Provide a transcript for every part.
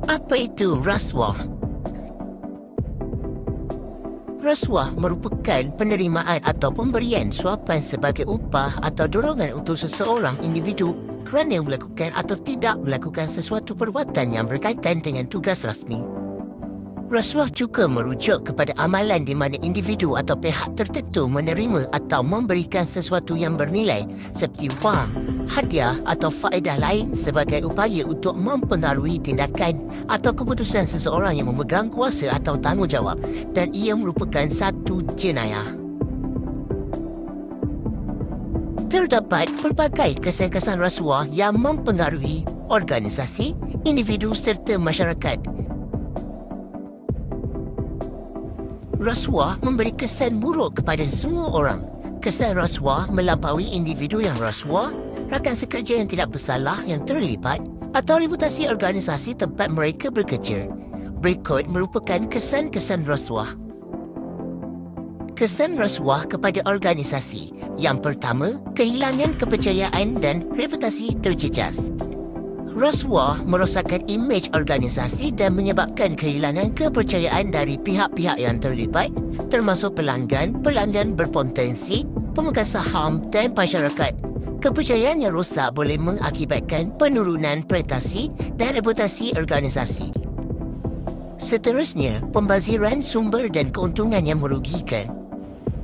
Apa itu rasuah? Rasuah merupakan penerimaan atau pemberian suapan sebagai upah atau dorongan untuk seseorang individu kerana melakukan atau tidak melakukan sesuatu perbuatan yang berkaitan dengan tugas rasmi. Rasuah juga merujuk kepada amalan di mana individu atau pihak tertentu menerima atau memberikan sesuatu yang bernilai seperti wang, hadiah atau faedah lain sebagai upaya untuk mempengaruhi tindakan atau keputusan seseorang yang memegang kuasa atau tanggungjawab, dan ia merupakan satu jenayah. Terdapat pelbagai kesan-kesan rasuah yang mempengaruhi organisasi, individu serta masyarakat. Rasuah memberi kesan buruk kepada semua orang. Kesan rasuah melampaui individu yang rasuah, rakan sekerja yang tidak bersalah yang terlibat, atau reputasi organisasi tempat mereka bekerja. Berikut merupakan kesan-kesan rasuah. Kesan rasuah kepada organisasi. Yang pertama, kehilangan kepercayaan dan reputasi terjejas. Rasuah merosakkan imej organisasi dan menyebabkan kehilangan kepercayaan dari pihak-pihak yang terlibat, termasuk pelanggan berpotensi, pemegang saham dan masyarakat. Kepercayaan yang rosak boleh mengakibatkan penurunan prestasi dan reputasi organisasi. Seterusnya, pembaziran sumber dan keuntungan yang merugikan.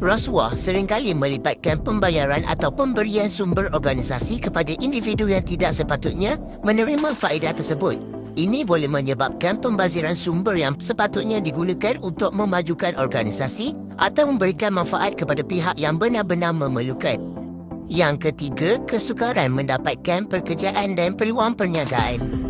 Rasuah seringkali melibatkan pembayaran atau pemberian sumber organisasi kepada individu yang tidak sepatutnya menerima faedah tersebut. Ini boleh menyebabkan pembaziran sumber yang sepatutnya digunakan untuk memajukan organisasi atau memberikan manfaat kepada pihak yang benar-benar memerlukan. Yang ketiga, kesukaran mendapatkan pekerjaan dan peluang perniagaan.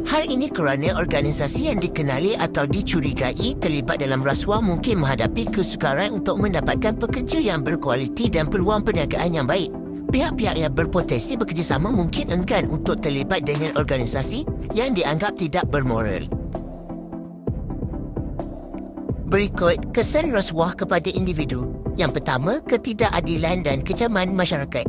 Hal ini kerana organisasi yang dikenali atau dicurigai terlibat dalam rasuah mungkin menghadapi kesukaran untuk mendapatkan pekerja yang berkualiti dan peluang perniagaan yang baik. Pihak-pihak yang berpotensi bekerjasama mungkin enggan untuk terlibat dengan organisasi yang dianggap tidak bermoral. Berikut kesan rasuah kepada individu. Yang pertama, ketidakadilan dan kecaman masyarakat.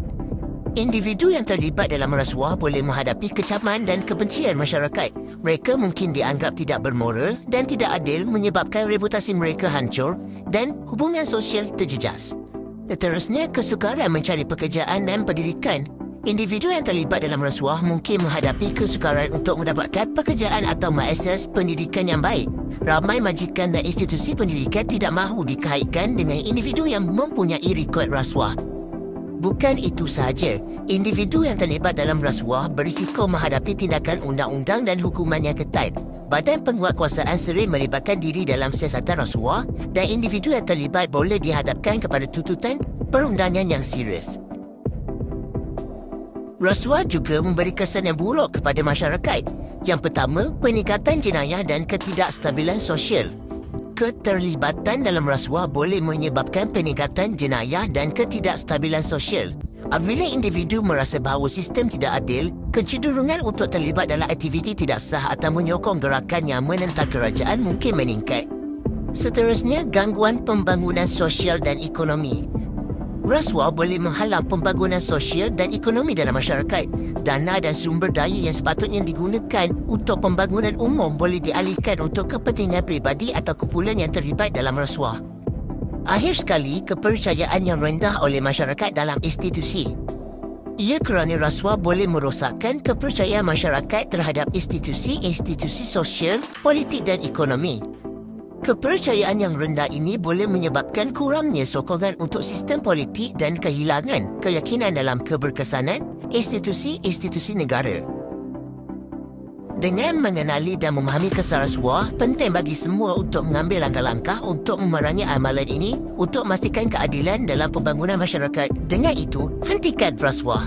Individu yang terlibat dalam rasuah boleh menghadapi kecaman dan kebencian masyarakat. Mereka mungkin dianggap tidak bermoral dan tidak adil, menyebabkan reputasi mereka hancur dan hubungan sosial terjejas. Seterusnya, kesukaran mencari pekerjaan dan pendidikan. Individu yang terlibat dalam rasuah mungkin menghadapi kesukaran untuk mendapatkan pekerjaan atau mengakses pendidikan yang baik. Ramai majikan dan institusi pendidikan tidak mahu dikaitkan dengan individu yang mempunyai rekod rasuah. Bukan itu sahaja, individu yang terlibat dalam rasuah berisiko menghadapi tindakan undang-undang dan hukuman yang ketat. Badan penguatkuasaan sering melibatkan diri dalam siasatan rasuah dan individu yang terlibat boleh dihadapkan kepada tuntutan perundangan yang serius. Rasuah juga memberi kesan yang buruk kepada masyarakat. Yang pertama, peningkatan jenayah dan ketidakstabilan sosial. Keterlibatan dalam rasuah boleh menyebabkan peningkatan jenayah dan ketidakstabilan sosial. Apabila individu merasa bahawa sistem tidak adil, kecenderungan untuk terlibat dalam aktiviti tidak sah atau menyokong gerakan yang menentang kerajaan mungkin meningkat. Seterusnya, gangguan pembangunan sosial dan ekonomi. Rasuah boleh menghalang pembangunan sosial dan ekonomi dalam masyarakat. Dana dan sumber daya yang sepatutnya digunakan untuk pembangunan umum boleh dialihkan untuk kepentingan peribadi atau kumpulan yang terlibat dalam rasuah. Akhir sekali, kepercayaan yang rendah oleh masyarakat dalam institusi. Ia kerana rasuah boleh merosakkan kepercayaan masyarakat terhadap institusi sosial, politik dan ekonomi. Kepercayaan yang rendah ini boleh menyebabkan kurangnya sokongan untuk sistem politik dan kehilangan keyakinan dalam keberkesanan institusi negara. Dengan mengenali dan memahami kesan rasuah, penting bagi semua untuk mengambil langkah-langkah untuk memerangi amalan ini untuk memastikan keadilan dalam pembangunan masyarakat. Dengan itu, hentikan rasuah.